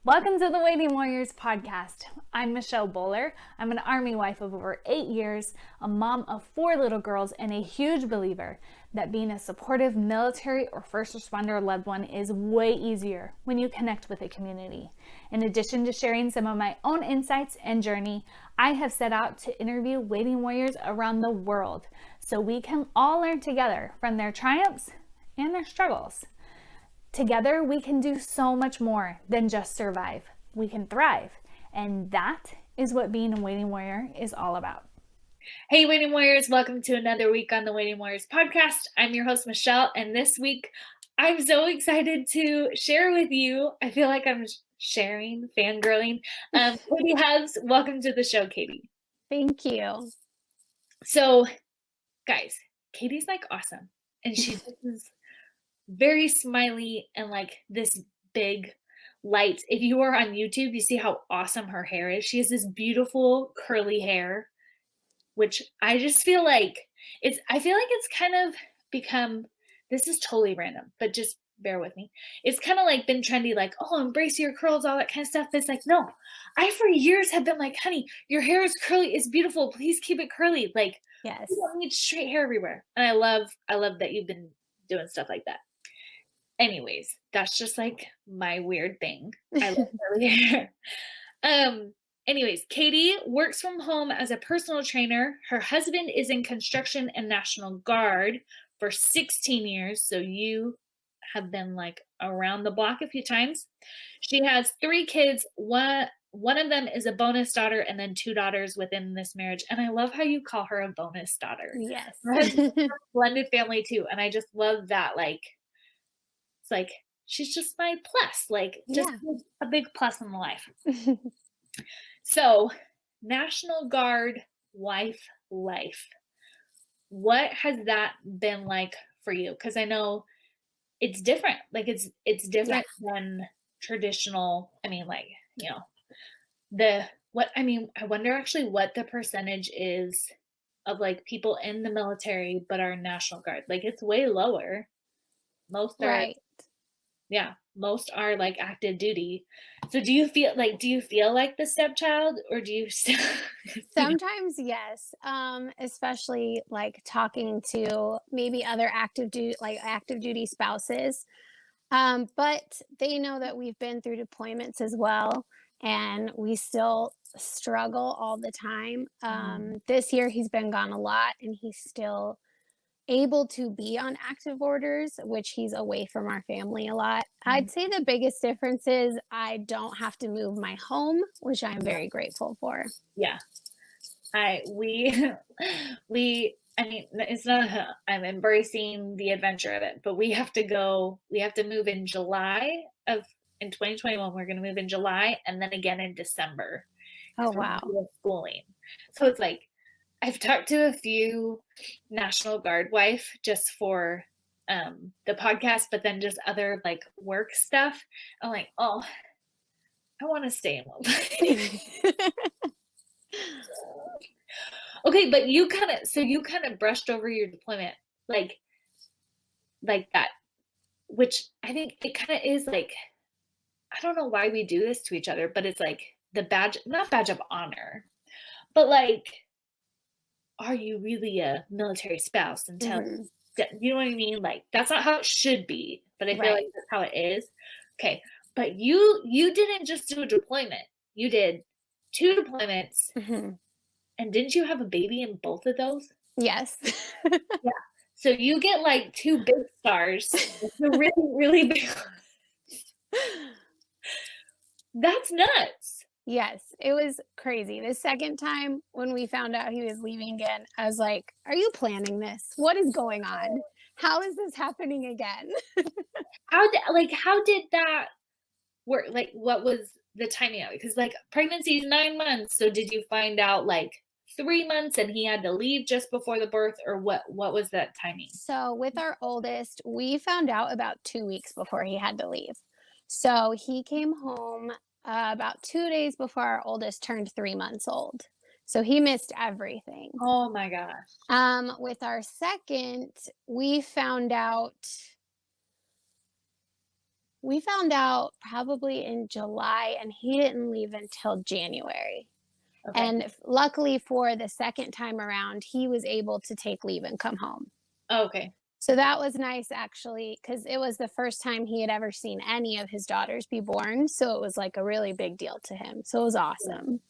Welcome to the Waiting Warriors podcast. I'm Michelle Bowler. I'm an Army wife of over 8 years, a mom of 4 little girls, and a huge believer that being a supportive military or first responder loved one is way easier when you connect with a community. In addition to sharing some of my own insights and journey, I have set out to interview waiting warriors around the world so we can all learn together from their triumphs and their struggles. Together, we can do so much more than just survive. We can thrive. And that is what being a waiting warrior is all about. Hey, Waiting Warriors. Welcome to another week on the Waiting Warriors podcast. I'm your host, Michelle. And this week, I'm so excited to share with you. I feel like I'm sharing, fangirling. Katie Hubbs, welcome to the show, Katie. Thank you. So, guys, Katie's like awesome. And she is very smiley and like this big light. If you are on YouTube, you see how awesome her hair is. She has this beautiful curly hair, which I just feel like it's kind of become, this is totally random, but just bear with me. It's kind of like been trendy, like, oh, embrace your curls, all that kind of stuff. But it's like, no, I for years have been like, honey, your hair is curly, it's beautiful. Please keep it curly. Like, yes, you don't need straight hair everywhere. And I love that you've been doing stuff like that. Anyways, that's just like my weird thing. I love curly hair. Anyways, Katie works from home as a personal trainer. Her husband is in construction and National Guard for 16 years. So you have been like around the block a few times. She has 3 kids. One of them is a bonus daughter and then 2 daughters within this marriage. And I love how you call her a bonus daughter. Yes. Her husband's a blended family too. And I just love that. Like, it's like, she's just my plus, like just a big plus in life. So, National Guard wife life. What has that been like for you? Because I know it's different. Like it's different than traditional. I mean, like, you know, I wonder actually what the percentage is of like people in the military but are National Guard. Like it's way lower. Most are right. Most are like active duty. So do you feel like the stepchild, or do you still Sometimes, yes. Especially like talking to maybe other active duty spouses. But they know that we've been through deployments as well, and we still struggle all the time. This year he's been gone a lot, and he's still able to be on active orders, which he's away from our family a lot. I'd say the biggest difference is I don't have to move my home, which I'm very grateful for. Yeah. We I mean, it's not I'm embracing the adventure of it, but we have to move in in 2021. We're going to move in July and then again in December. Oh, wow. Schooling. So it's like, I've talked to a few National Guard wife just for the podcast, but then just other like work stuff. I'm like, oh, I want to stay in one. Okay, but you kind of brushed over your deployment like that, which I think it kind of is like, I don't know why we do this to each other, but it's like the not badge of honor, but like, are you really a military spouse until you know what I mean? Like that's not how it should be, but I feel like that's how it is. Okay, but you didn't just do a deployment. You did 2 deployments, and didn't you have a baby in both of those? Yes. Yeah. So you get like 2 big stars. Really, really big. That's nuts. Yes, it was crazy. The second time when we found out he was leaving again, I was like, are you planning this? What is going on? How is this happening again? How did that work? Like, what was the timing of it? Because like pregnancy is 9 months. So did you find out like 3 months and he had to leave just before the birth, or what was that timing? So with our oldest, we found out about 2 weeks before he had to leave. So he came home about 2 days before our oldest turned 3 months old. So he missed everything. Oh my gosh. With our second, we found out we found out probably in July, and he didn't leave until January. Okay. And luckily for the second time around, he was able to take leave and come home. Okay. So that was nice, actually, because it was the first time he had ever seen any of his daughters be born. So it was like a really big deal to him. So it was awesome.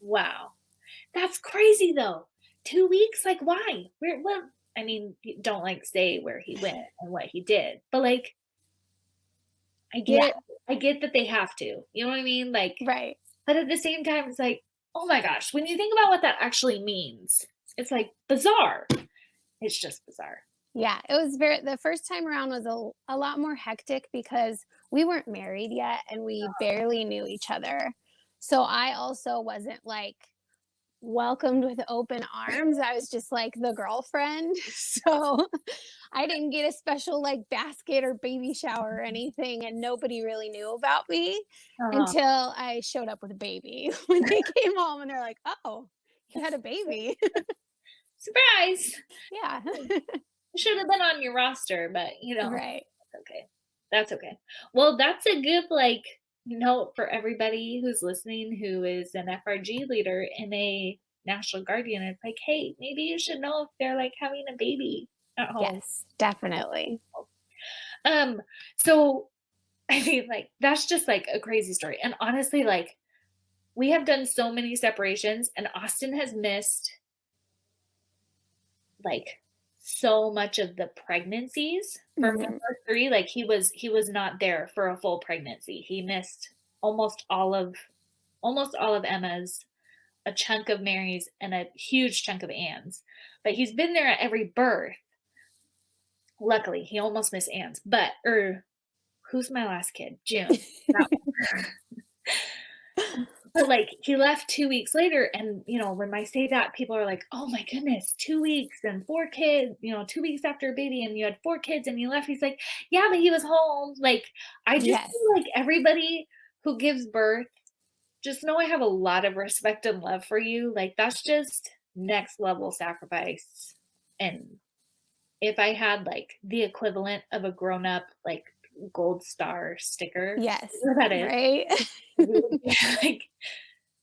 Wow. That's crazy though. 2 weeks? Like why? What I mean, you don't like say where he went and what he did, but like I Yeah, get I get that they have to. You know what I mean? Like, right. but at the same time, it's like, oh my gosh, when you think about what that actually means, it's like bizarre. It's just bizarre. Yeah, it was the first time around was a lot more hectic because we weren't married yet and we barely knew each other. So I also wasn't like welcomed with open arms. I was just like the girlfriend. So I didn't get a special like basket or baby shower or anything, and nobody really knew about me Uh-huh. until I showed up with a baby when they came home and they're like, "Oh, you had a baby." Surprise! Yeah. It should have been on your roster, but Right. that's okay. That's okay. Well, that's a good like note for everybody who's listening who is an FRG leader in a National Guardian. It's like, hey, maybe you should know if they're like having a baby at home. Yes, definitely. Um, so I mean, like, that's just like a crazy story. And honestly, like, we have done so many separations, and Austin has missed like so much of the pregnancies from the Mhm. first three. Like he was not there for a full pregnancy. He missed almost all of Emma's, a chunk of Mary's, and a huge chunk of Anne's. But he's been there at every birth. Luckily, he almost missed Anne's. But who's my last kid? June. That one. But like he left 2 weeks later, and when I say that, people are like, "Oh my goodness, 2 weeks and 4 kids! 2 weeks after a baby, and you had 4 kids, and you left." He's like, "Yeah, but he was home." Like I just Yes. feel like everybody who gives birth, just know I have a lot of respect and love for you. Like that's just next level sacrifice. And if I had like the equivalent of a grown up like gold star sticker, Yes. whatever that is, Right? it would be, like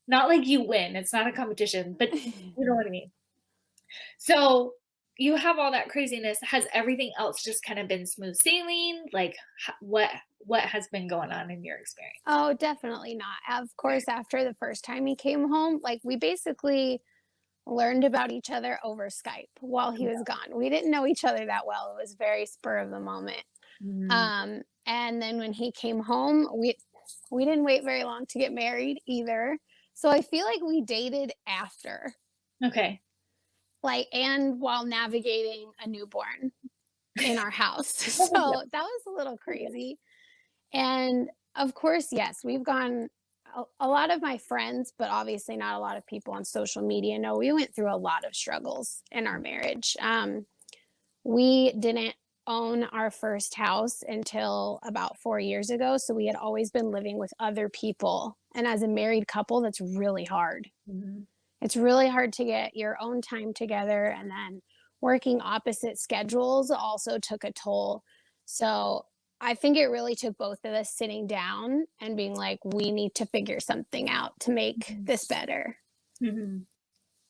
not like you win. It's not a competition, but you know what I mean. So you have all that craziness. Has everything else just kind of been smooth sailing? Like what has been going on in your experience? Oh, definitely not. Of course, after the first time he came home, like we basically learned about each other over Skype while he was gone. We didn't know each other that well. It was very spur of the moment. Mm, And then when he came home, we didn't wait very long to get married either. So I feel like we dated after, okay. like, and while navigating a newborn in our house. So that was a little crazy. And of course, yes, we've gone a lot of my friends, but obviously not a lot of people on social media know we went through a lot of struggles in our marriage. We didn't own our first house until about 4 years ago. So we had always been living with other people. And as a married couple, that's really hard. Mhm. It's really hard to get your own time together. And then working opposite schedules also took a toll. So I think it really took both of us sitting down and being like, we need to figure something out to make this better. Mhm.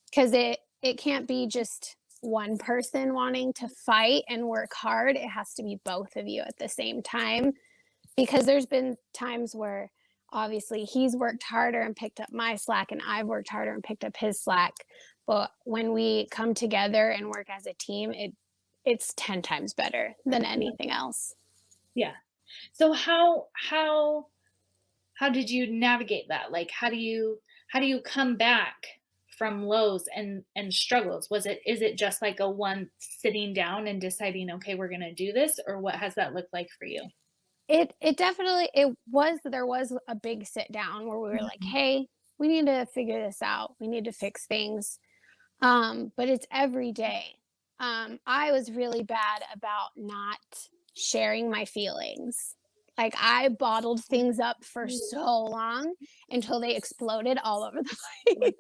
Because it can't be just one person wanting to fight and work hard. It has to be both of you at the same time. Because there's been times where obviously he's worked harder and picked up my slack, and I've worked harder and picked up his slack. But when we come together and work as a team, it's 10 times better than anything else. Yeah. So how did you navigate that? Like how do you come back from lows and struggles? Is it just like a one sitting down and deciding, okay, we're gonna do this, or what has that looked like for you? It definitely it was there was a big sit down where we were like, Mhm. hey, we need to figure this out. We need to fix things. But it's every day. I was really bad about not sharing my feelings. Like I bottled things up for so long until they exploded all over the place.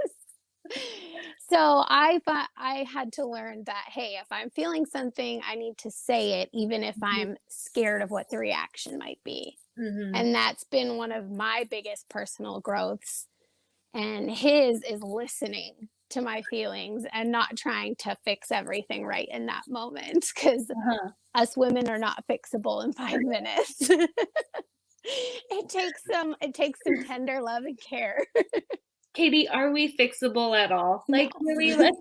So I had to learn that hey, if I'm feeling something, I need to say it, even if I'm scared of what the reaction might be. Mhm. And that's been one of my biggest personal growths. And his is listening to my feelings and not trying to fix everything right in that moment, because Uh-huh. us women are not fixable in 5 minutes. It takes some tender love and care. Katie, are we fixable at all? No. Like, really? Like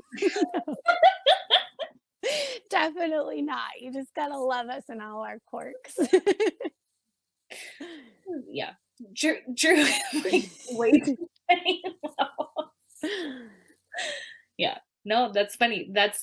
Definitely not. You just gotta love us and all our quirks. yeah. Drew like, way too many levels. Yeah. No, that's funny. That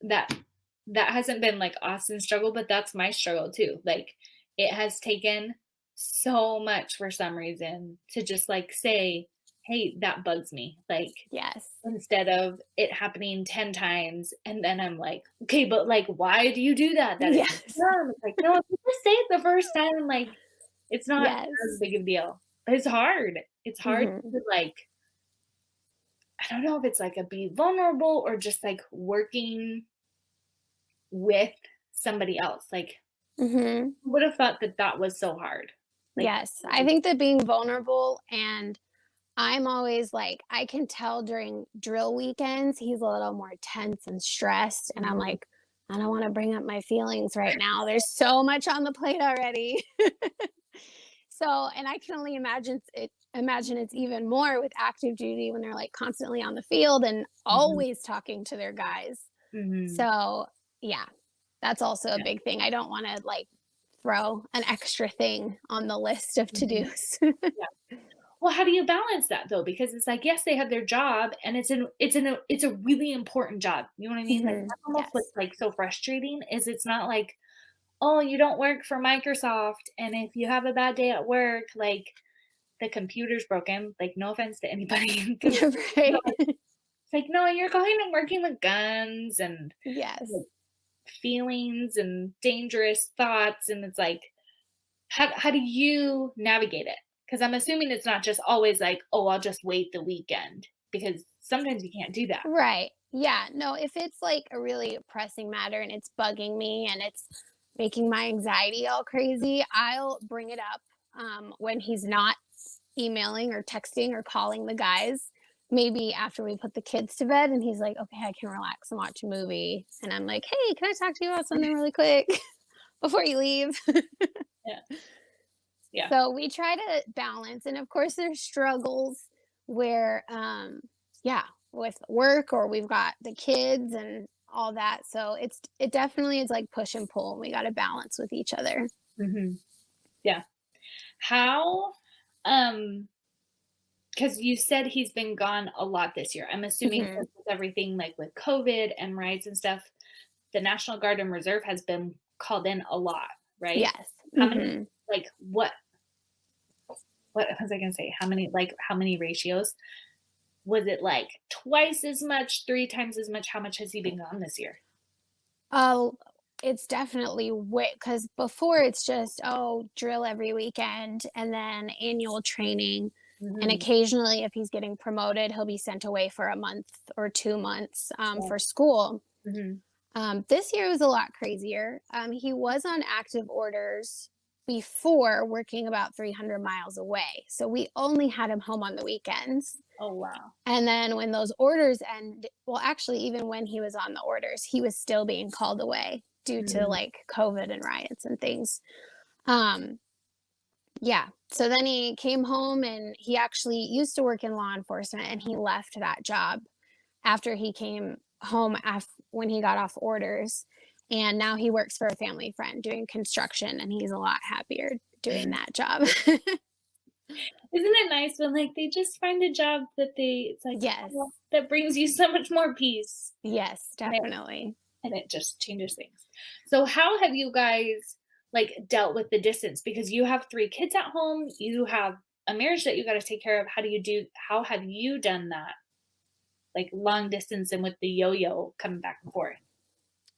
that hasn't been, like, Austin's struggle, but that's my struggle too. Like, it has taken so much for some reason to just, like, say, "Hey, that bugs me." Like, Yes. instead of it happening 10 times, and then I'm like, "Okay, but, like, why do you do that? That is Yes. dumb." It's like, "No, if you just say it the first time, like, it's not as Yes. big of a deal." But it's hard. It's hard Mhm. to, like I don't know if it's, like, a be vulnerable or just, like, working with somebody else. Like, Mhm. who would have thought that that was so hard? Like, Yes. I think that being vulnerable, and I'm always like, I can tell during drill weekends, he's a little more tense and stressed. And I'm mhm, like, I don't want to bring up my feelings right now. There's so much on the plate already. So, and I can only imagine it's even more with active duty when they're like constantly on the field and mhm, always talking to their guys. mhm, So, yeah, that's also a yeah, big thing. I don't want to like throw an extra thing on the list of mhm, to-dos. yeah. Well, how do you balance that though? Because it's like, yes, they have their job and it's a really important job. You know what I mean? Like Mhm. that's almost what's Yes. like so frustrating is it's not like, oh, you don't work for Microsoft and if you have a bad day at work, like the computer's broken. Like no offense to anybody, 'cause Right. it's like, no, you're going and working with guns and Yes. like feelings and dangerous thoughts, and it's like, how do you navigate it? Because I'm assuming it's not just always like, oh, I'll just wait the weekend because sometimes you can't do that. Right. Yeah. No, if it's like a really pressing matter and it's bugging me and it's making my anxiety all crazy, I'll bring it up when he's not emailing or texting or calling the guys. Maybe after we put the kids to bed and he's like, okay, I can relax and watch a movie. And I'm like, hey, can I talk to you about something really quick before you leave? Yeah, yeah, So we try to balance. And of course, there's struggles where, yeah, with work or we've got the kids and all that. So it definitely is like push and pull. And we got to balance with each other. hmm yeah. How, um, because you said he's been gone a lot this year. I'm assuming Hmm. 'cause with everything like with COVID and riots and stuff, the National Guard and Reserve has been called in a lot, right? Yes. How many, Hmm. like, what was I gonna say? How many ratios? Was it like twice as much, 3 times as much? How much has he been gone this year? Oh, it's definitely way because before it's just, oh, drill every weekend and then annual training. And Mhm. occasionally, if he's getting promoted, he'll be sent away for a month or 2 months Yeah. for school. Mhm. This year was a lot crazier. He was on active orders before, working about 300 miles away. So we only had him home on the weekends. Oh, wow. And then when those orders end, well, actually, even when he was on the orders, he was still being called away due to Mhm. like COVID and riots and things. Um, yeah. So then he came home and he actually used to work in law enforcement and he left that job after he came home when he got off orders. And now he works for a family friend doing construction and he's a lot happier doing that job. Isn't it nice when, like, they just find a job that it's like, Yes. oh, that brings you so much more peace, Yes, and it definitely. and it just changes things. So how have you guys, like, dealt with the distance? Because you have 3 kids at home, you have a marriage that you gotta take care of. How have you done that? Like, long distance and with the yo-yo coming back and forth?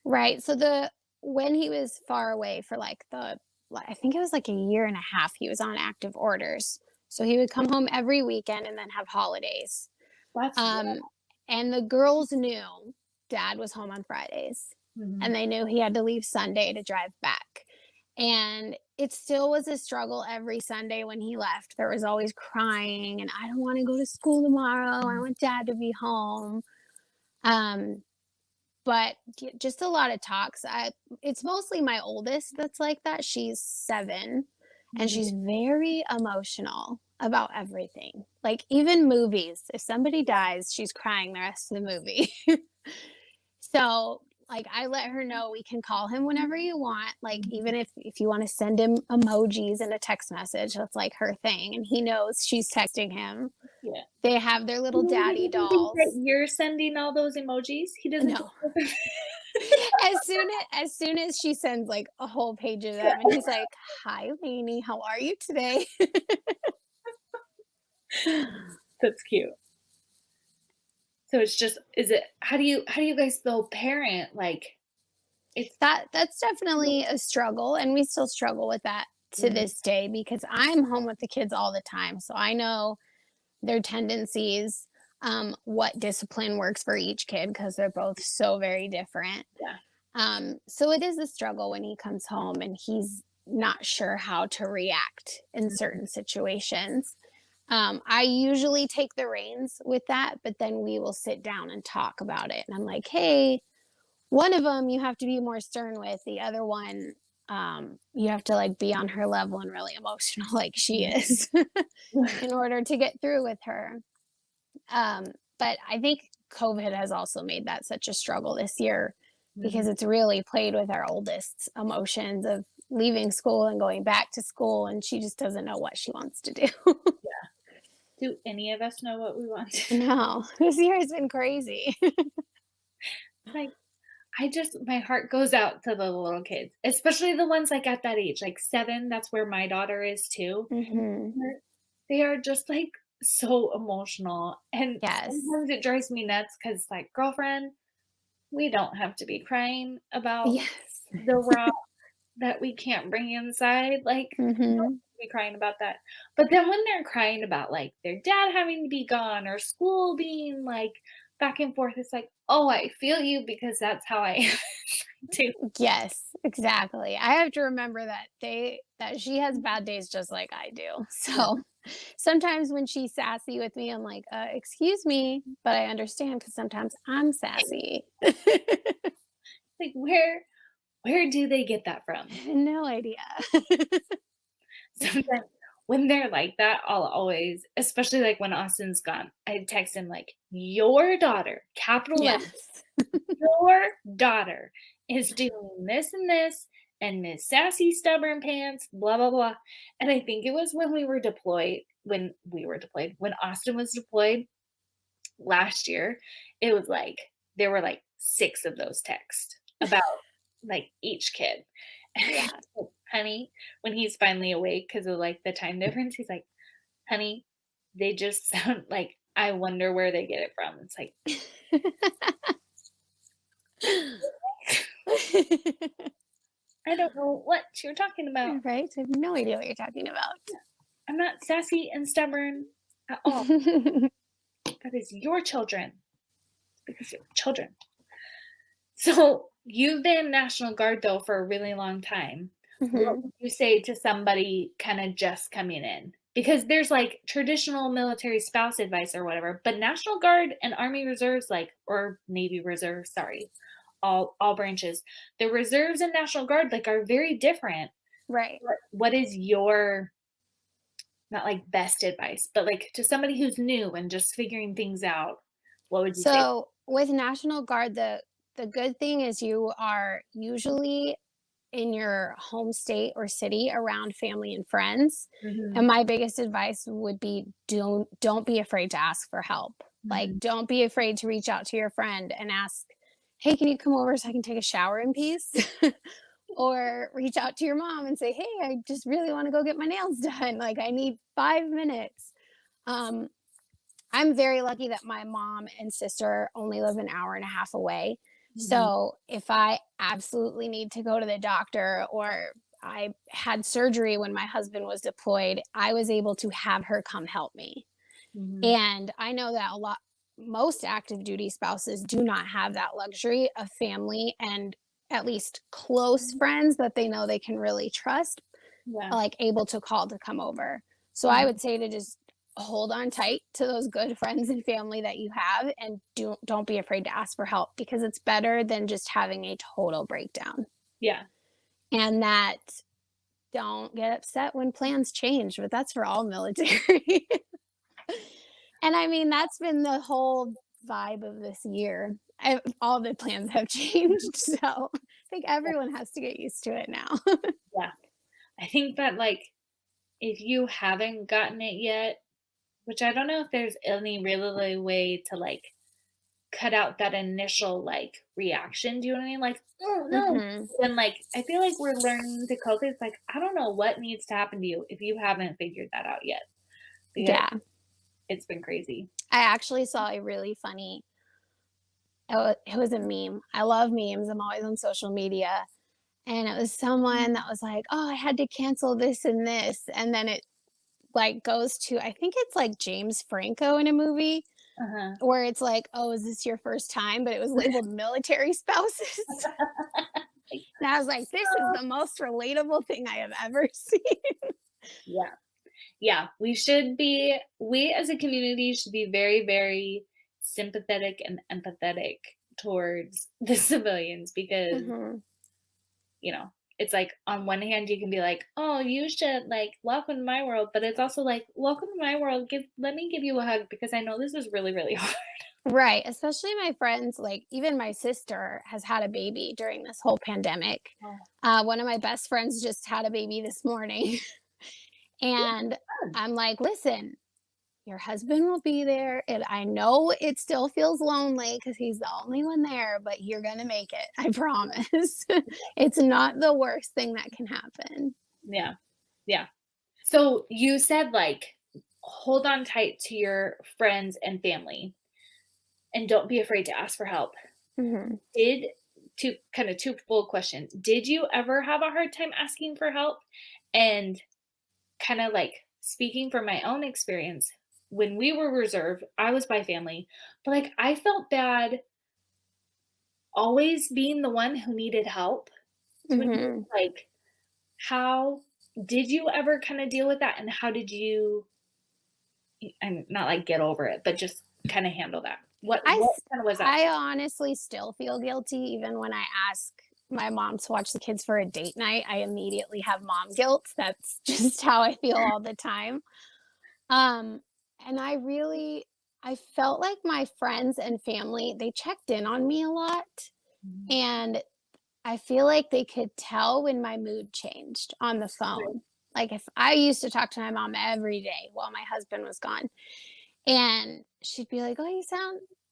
Right. So when he was far away for I think it was like a year and a half, he was on active orders. So he would come home every weekend and then have holidays. That's Um, and the girls knew dad was home on Fridays mhm. and they knew he had to leave Sunday to drive back. And it still was a struggle every Sunday when he left. There was always crying and I don't want to go to school tomorrow. I want dad to be home. Um, but just a lot of talks. It's mostly my oldest that's like that. She's 7 and Mhm. she's very emotional about everything. Like even movies. If somebody dies, she's crying the rest of the movie. So, like, I let her know we can call him whenever you want. Like, even if you want to send him emojis in a text message, that's like her thing. And he knows she's texting him. Yeah. They have their little He daddy doesn't think that dolls. you're sending all those emojis? He doesn't No. As soon as she sends like a whole page of them, and he's like, "Hi, Lainey, how are you today?" That's cute. So it's just how do you guys though parent? Like it's That's definitely a struggle, and we still struggle with that to Mhm. this day because I'm home with the kids all the time, so I know their tendencies, what discipline works for each kid because they're both so very different. Yeah. So it is a struggle when he comes home and he's not sure how to react in certain situations. I usually take the reins with that, but then we will sit down and talk about it. And I'm like, hey, one of them you have to be more stern with. The other one, you have to like be on her level and really emotional, like she is, in order to get through with her. Um, but I think COVID has also made that such a struggle this year because Mhm. it's really played with our oldest's emotions of leaving school and going back to school, and she just doesn't know what she wants to do. Do any of us know what we want? No, this year has been crazy. Like my heart goes out to the little kids, especially the ones like at that age, like 7, that's where my daughter is too. Hmm. They are just like so emotional. And Yes. sometimes it drives me nuts because like, girlfriend, we don't have to be crying about Yes. the rock that we can't bring inside. Like, we don't Hmm. have to be crying about that. But then when they're crying about like their dad having to be gone or school being like back and forth, it's like, oh, I feel you because that's how I am too. Yes, exactly. I have to remember that she has bad days just like I do. Yeah. So sometimes when she's sassy with me, I'm like, excuse me, but I understand because sometimes I'm sassy. Like where do they get that from? No idea. Sometimes when they're like that, I'll always, especially like when Austin's gone, I text him like, "Your daughter," capital letters, Yes. "your daughter is doing this and this, and Miss Sassy Stubborn Pants, blah blah blah." And I think it was when Austin was deployed last year, it was like there were like 6 of those texts about like each kid. Yeah. Honey, when he's finally awake because of like the time difference, he's like, honey, they just sound like I wonder where they get it from. It's like, I don't know what you're talking about. Right? I have no idea what you're talking about. I'm not sassy and stubborn at all. That is your children because you're children. So you've been National Guard though for a really long time. What Mhm. would you say to somebody kind of just coming in? Because there's like traditional military spouse advice or whatever, but National Guard and Army Reserves, like, or Navy Reserves, sorry, all branches, the reserves and National Guard like are very different. Right. What is your, not like best advice, but like to somebody who's new and just figuring things out, what would you say? So with National Guard, the good thing is you are usually in your home state or city around family and friends. Mhm, And my biggest advice would be don't be afraid to ask for help. Like mhm. don't be afraid to reach out to your friend and ask, "Hey, can you come over so I can take a shower in peace?" Or reach out to your mom and say, "Hey, I just really want to go get my nails done. Like I need 5 minutes." Um I'm very lucky that my mom and sister only live an hour and a half away. Mhm, So if I absolutely need to go to the doctor or I had surgery when my husband was deployed, I was able to have her come help me. mhm, And I know that most active duty spouses do not have that luxury of family and at least close friends that they know they can really trust. Yeah. like able to call to come over. So I would say to just hold on tight to those good friends and family that you have, and don't be afraid to ask for help, because it's better than just having a total breakdown. Yeah. And that don't get upset when plans change, but that's for all military. And I mean, that's been the whole vibe of this year. All the plans have changed. So I think everyone has to get used to it now. Yeah. I think that, like, if you haven't gotten it yet, which I don't know if there's any really way to, like, cut out that initial, like, reaction. Do you know what I mean? Like, "Oh, no." Hmm. Then, like, I feel like we're learning to cope. It's like, I don't know what needs to happen to you if you haven't figured that out yet, because Yeah. it's been crazy. I actually saw a really funny, it was a meme. I love memes. I'm always on social media. And it was someone that was like, "Oh, I had to cancel this and this." And then it like goes to, I think it's like James Franco in a movie Uh-huh. where it's like, "Oh, is this your first time?" But it was labeled military spouses. And I was like, this is the most relatable thing I have ever seen. Yeah. Yeah. We as a community should be very, very sympathetic and empathetic towards the civilians, because Mhm. it's like on one hand you can be like, "Oh, you should like welcome to my world," but it's also like, "Welcome to my world. Let me give you a hug because I know this is really, really hard." Right, especially my friends, like, even my sister has had a baby during this whole pandemic. Oh, One of my best friends just had a baby this morning, and good. I'm like, "Listen, your husband will be there, and I know it still feels lonely because he's the only one there, but you're gonna make it, I promise." It's not the worst thing that can happen. Yeah. Yeah. So you said like hold on tight to your friends and family and don't be afraid to ask for help. Mhm. Did two full questions. Did you ever have a hard time asking for help? And kind of like speaking from my own experience, when we were reserved, I was by family, but like I felt bad always being the one who needed help. Do you know what I mean? Mhm. Like, how did you ever kind of deal with that? And how did you, and not like get over it, but just kind of handle that? What kind of was that? I honestly still feel guilty even when I ask my mom to watch the kids for a date night. I immediately have mom guilt. That's just how I feel all the time. Um, and I felt like my friends and family, they checked in on me a lot, Mhm. and I feel like they could tell when my mood changed on the Right. phone. Like if I used to talk to my mom every day while my husband was gone, and she'd be like, "Oh,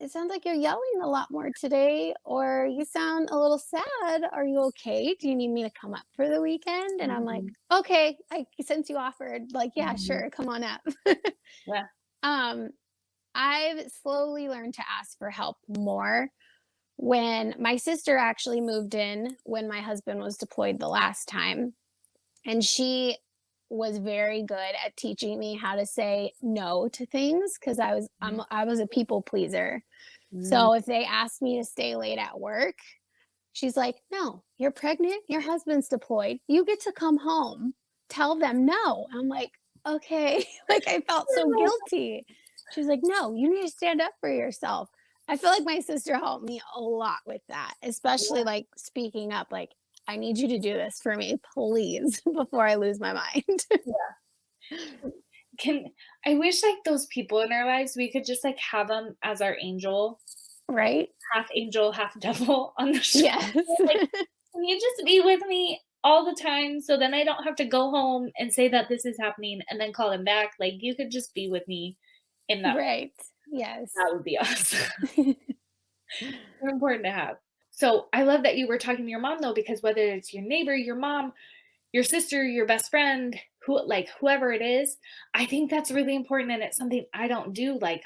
it sounds like you're yelling a lot more today, or you sound a little sad. Are you okay? Do you need me to come up for the weekend?" And I'm like, Mhm. "Okay, since you offered, like, yeah, Mhm. sure, come on up." Yeah. um, I've slowly learned to ask for help more. When my sister actually moved in when my husband was deployed the last time, and she was very good at teaching me how to say no to things because I was a people pleaser. Mhm. So if they asked me to stay late at work, she's like, "No, you're pregnant, your husband's deployed, you get to come home. Tell them no." I'm like, "Okay." Like I felt so guilty. She's like, "No, you need to stand up for yourself." I feel like my sister helped me a lot with that, especially like speaking up, like, "I need you to do this for me, please," before I lose my mind. Can I wish like those people in our lives, we could just like have them as our Right? angel, half devil on the shoulder. Yes. Like, can you just be with me all the time so then I don't have to go home and say that this is happening and then call them back? Like you could just be with me in that. Right. Yes. That would be awesome. They're important to have. So I love that you were talking to your mom though, because whether it's your neighbor, your mom, your sister, your best friend, whoever it is, I think that's really important and it's something I don't do. Like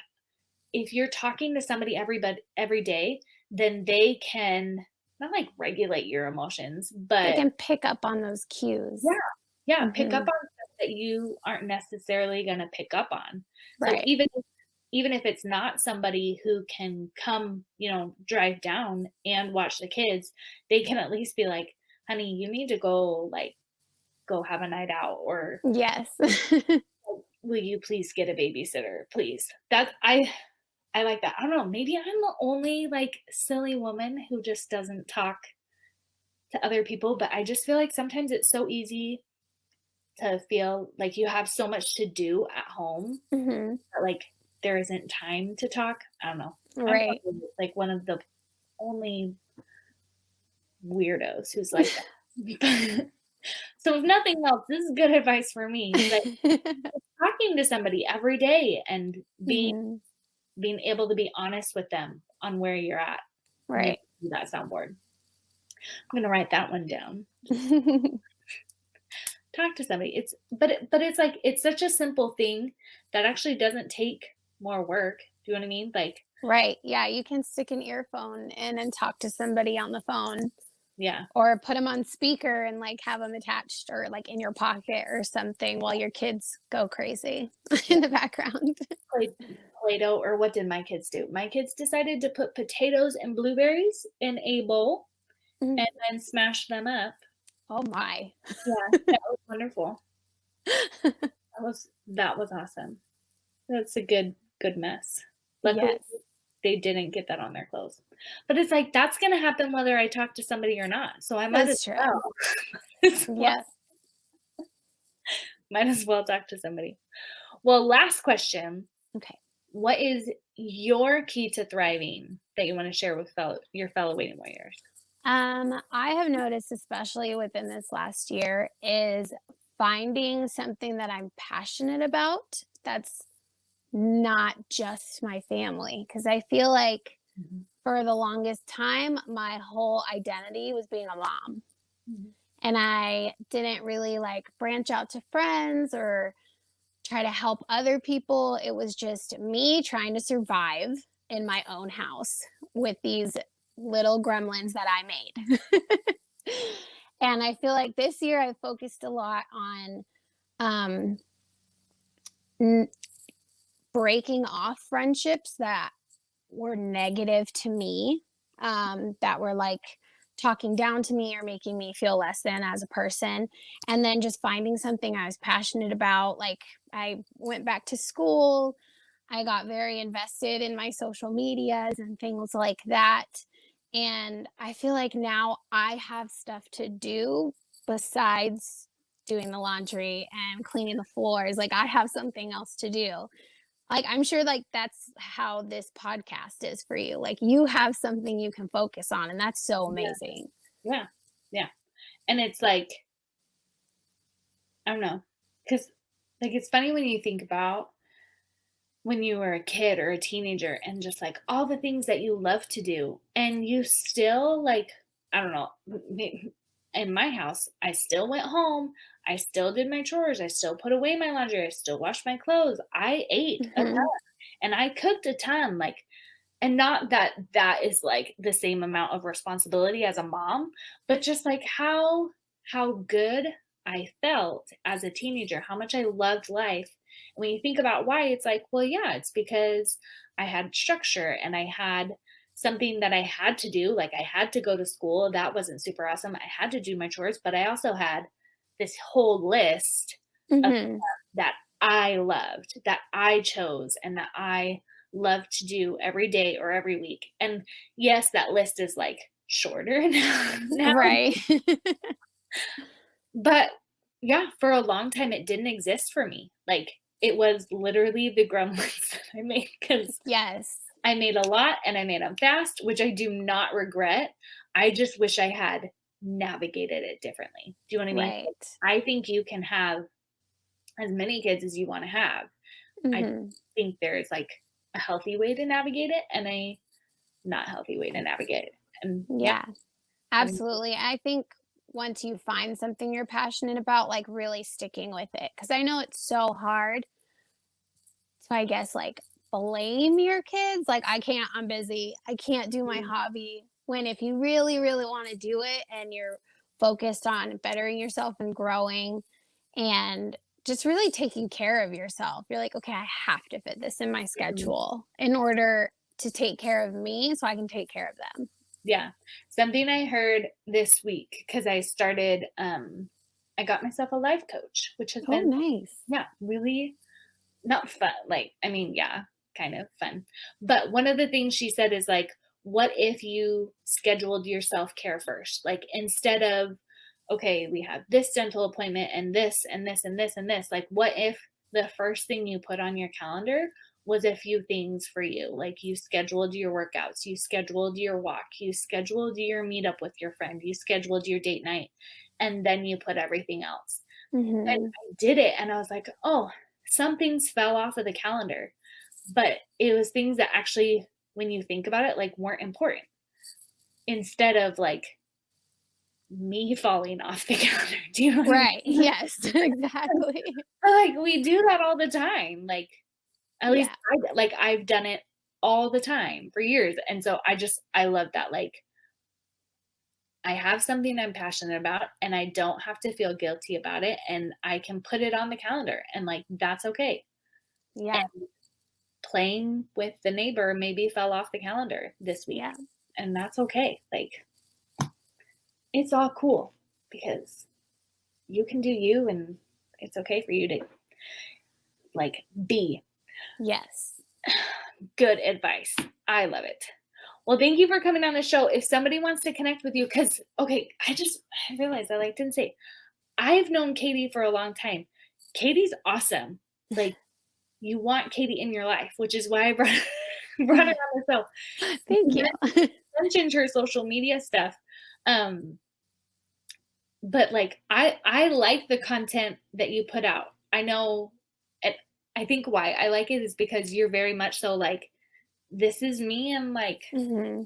if you're talking to somebody every day, then they can not like regulate your emotions, They but can pick up on those yeah, cues. yeah, pick up Mhm. on stuff that you aren't necessarily gonna pick up on. So Right. even if it's not somebody who can come, drive down and watch the kids, they can at least be like, "Honey, you need to go like go have a night out, or Yes. will you please get a babysitter, please? I like that. I don't know, maybe I'm the only, like, silly woman who just doesn't talk to other people, but I just feel like sometimes it's so easy to feel like you have so much to do at home Mhm. that, like, there isn't time to talk. I don't know. I'm Right. probably, like, one of the only weirdos who's like that. So if nothing else, this is good advice for me, like, talking to somebody every day and Mhm. being able to be honest with them on where you're at. Maybe Right. do that soundboard. I'm gonna write that one down. Talk to somebody. But it's like it's such a simple thing that actually doesn't take more work. Do you know what I mean? Like, Right. Yeah, you can stick an earphone in and talk to somebody on the phone yeah, or put them on speaker and like have them attached or like in your pocket or something while your kids go crazy in the background. play Play-Doh, or what did my kids do? My kids decided to put potatoes and blueberries in a bowl Mhm. and then smash them up. Oh my. Yeah, that was wonderful. That was awesome. That's a good mess. Luckily, Yes. they didn't get that on their clothes. But it's like, that's gonna happen whether I talk to somebody or not, so I might as That's true. well. As well Yep. might as well talk to somebody. Well, last question. Okay. What is your key to thriving that you wanna share with your fellow waiting warriors? I have noticed, especially within this last year, is finding something that I'm passionate about that's not just my family. Because I feel like Mhm, for the longest time, my whole identity was being a mom. mhm. And I didn't really like branch out to friends or try to help other people. It was just me trying to survive in my own house with these little gremlins that I made. And I feel like this year I focused a lot on um, n- breaking off friendships that were negative to me, that were like talking down to me or making me feel less than as a person. And then just finding something I was passionate about. Like I went back to school, I got very invested in my social medias and things like that. And I feel like now I have stuff to do besides doing the laundry and cleaning the floors. Like I have something else to do. Like, I'm sure, like, that's how this podcast is for you. Like, you have something you can focus on, and that's so Yeah, amazing. yeah, yeah, and it's like, I don't know, because like, it's funny when you think about when you were a kid or a teenager and just, like, all the things that you love to do, and you still, like, I don't know, in my house, I still went home, I still did my chores, I still put away my laundry, I still washed my clothes, I ate a ton, Mhm. and I cooked a ton, like, and not that that is, like, the same amount of responsibility as a mom, but just, like, how good I felt as a teenager, how much I loved life. When you think about why, it's like, well, yeah, it's because I had structure and I had something that I had to do, like, I had to go to school, that wasn't super awesome, I had to do my chores, but I also had this whole list of Mhm. stuff that I loved, that I chose, and that I love to do every day or every week. And yes, that list is like shorter now, Right. but yeah, for a long time it didn't exist for me. Like, it was literally the gremlins that I made, because Yes. I made a lot and I made them fast, which I do not regret. I just wish I had navigated it differently. Do you know what I mean? Right. I think you can have as many kids as you want to have. I Mhm. think there's like a healthy way to navigate it and a not healthy way to navigate it. And yeah, Yeah, having absolutely. I think once you find something you're passionate about, like, really sticking with it, because I know it's so hard to, I guess, like, blame your kids. Like, I can't, I'm busy. I can't do my hobby. When if you really, really want to do it and you're focused on bettering yourself and growing and just really taking care of yourself, you're like, okay, I have to fit this in my Mhm. schedule in order to take care of me so I can take care of them. Yeah. Something I heard this week, because I started I got myself a life coach, which has Oh, been, nice. yeah, really not fun. Like, I mean, yeah, kind of fun. But one of the things she said is like, what if you scheduled your self-care first? Like, instead of, okay, we have this dental appointment and this and this and this and this, like, what if the first thing you put on your calendar was a few things for you? Like, you scheduled your workouts, you scheduled your walk, you scheduled your meetup with your friend, you scheduled your date night, and then you put everything else. And Mm-hmm. I did it, and I was like, oh, some things fell off of the calendar, but it was things that actually, when you think about it, like, weren't important, instead of like me falling off the calendar. Do you know what I mean? Right. Yes, exactly. Like, we do that all the time. Like, at least Yeah. I've done it all the time for years. And so I love that. Like, I have something I'm passionate about and I don't have to feel guilty about it. And I can put it on the calendar and like, that's okay. Yeah. And playing with the neighbor maybe fell off the calendar this week. Yeah. And that's okay. Like, it's all cool because you can do you and it's okay for you to like be. Yes. Good advice. I love it. Well, thank you for coming on the show. If somebody wants to connect with you, because, okay, I realized I like didn't say, I've known Katie for a long time. Katie's awesome. Like, you want Katie in your life, which is why I brought her on the show. Thank you. Mentioned her social media stuff. But like, I like the content that you put out. I know, and I think why I like it is because you're very much so like, this is me, and like, Mm-hmm.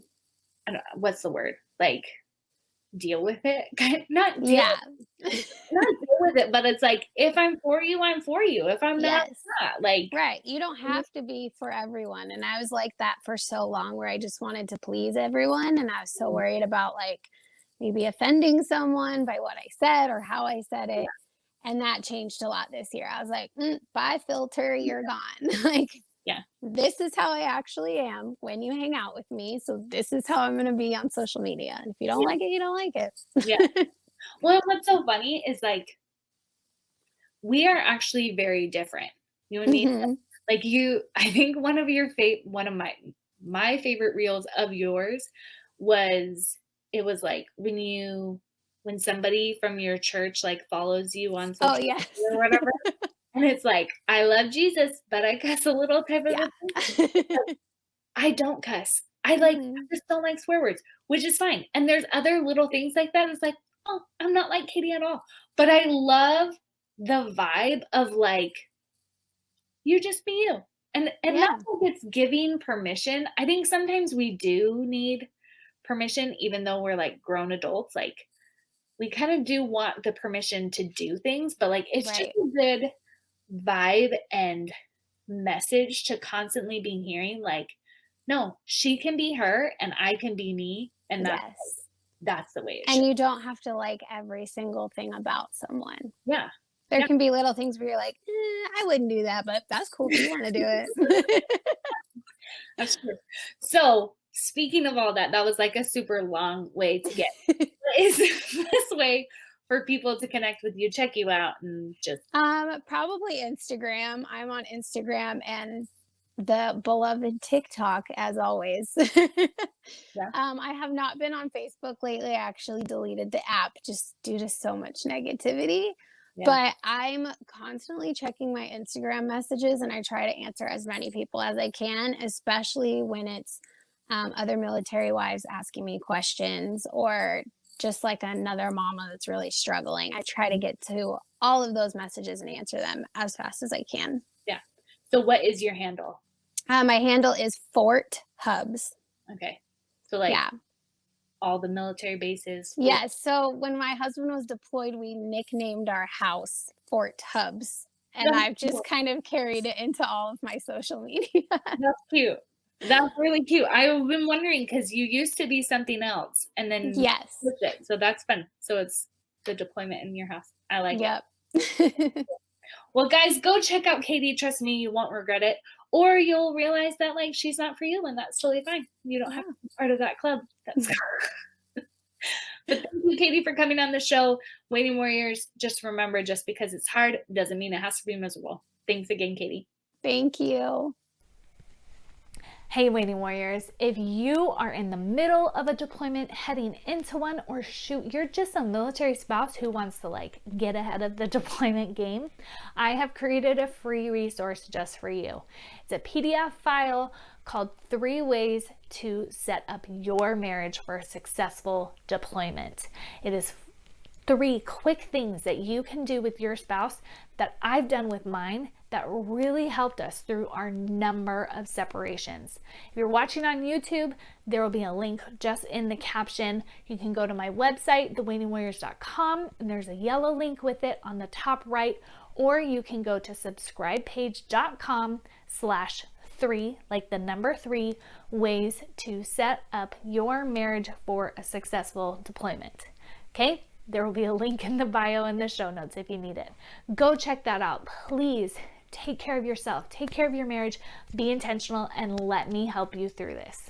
I don't know, what's the word? Like, deal with it. Not deal, Yeah. not deal with it, but it's like, if I'm for you, I'm for you. If I'm not, Yes. I'm not. Like, Right. You don't have to be for everyone. And I was like that for so long where I just wanted to please everyone. And I was so worried about like maybe offending someone by what I said or how I said it. And that changed a lot this year. I was like, bye, filter, you're gone. Like, yeah, this is how I actually am when you hang out with me. So this is how I'm going to be on social media. And if you don't like it, you don't like it. yeah. Well, what's so funny is like, we are actually very different. You and me. Mhm. Like, I think one of my favorite reels of yours was, it was like when somebody from your church like follows you on social Oh, yes. media or whatever, and it's like, I love Jesus, but I cuss a little type of a thing. Yeah. I don't cuss. I Mhm. just don't like swear words, which is fine. And there's other little things like that. It's like, oh, I'm not like Katie at all. But I love the vibe of like, you just be you. And Yeah. that's like, it's giving permission. I think sometimes we do need permission, even though we're like grown adults. Like, we kind of do want the permission to do things, but like, it's just Right. a good vibe and message to constantly be hearing. Like, no, she can be her and I can be me. And Yes. that's the way it And should. you don't have to like every single thing about someone. Yeah. There Yeah. can be little things where you're like, I wouldn't do that, but that's cool if you want to do it. That's true. So speaking of all that, that was like a super long way to get. What is this way for people to connect with you, check you out, and just Probably Instagram. I'm on Instagram and the beloved TikTok as always. yeah. I have not been on Facebook lately. I actually deleted the app just due to so much negativity. Yeah. But I'm constantly checking my Instagram messages and I try to answer as many people as I can, especially when it's other military wives asking me questions or just like another mama that's really struggling. I try to get to all of those messages and answer them as fast as I can. Yeah. So what is your handle? My handle is Fort Hubs. Okay. So like Yeah. all the military bases. Yes. So when my husband was deployed, we nicknamed our house Fort Hubs. And I've just kind of carried it into all of my social media. That's cute. That's really cute. I've been wondering because you used to be something else and then Yes. switched it. So that's fun. So it's the deployment in your house. I like it. Yep. Well, guys, go check out Katie. Trust me, you won't regret it. Or you'll realize that like she's not for you and that's totally fine. You don't have to be part of that club. That's But thank you, Katie, for coming on the show. Waiting Warriors, just remember, just because it's hard doesn't mean it has to be miserable. Thanks again, Katie. Thank you. Hey, Waiting Warriors, if you are in the middle of a deployment, heading into one, or shoot, you're just a military spouse who wants to like get ahead of the deployment game, I have created a free resource just for you. It's a PDF file called 3 Ways to Set Up Your Marriage for a Successful Deployment. It is 3 quick things that you can do with your spouse that I've done with mine that really helped us through our number of separations. If you're watching on YouTube, there will be a link just in the caption. You can go to my website, thewaitingwarriors.com, and there's a yellow link with it on the top right, or you can go to subscribepage.com/3, like the number 3, ways to set up your marriage for a successful deployment. Okay? There will be a link in the bio and the show notes if you need it. Go check that out. Please take care of yourself, take care of your marriage, be intentional, and let me help you through this.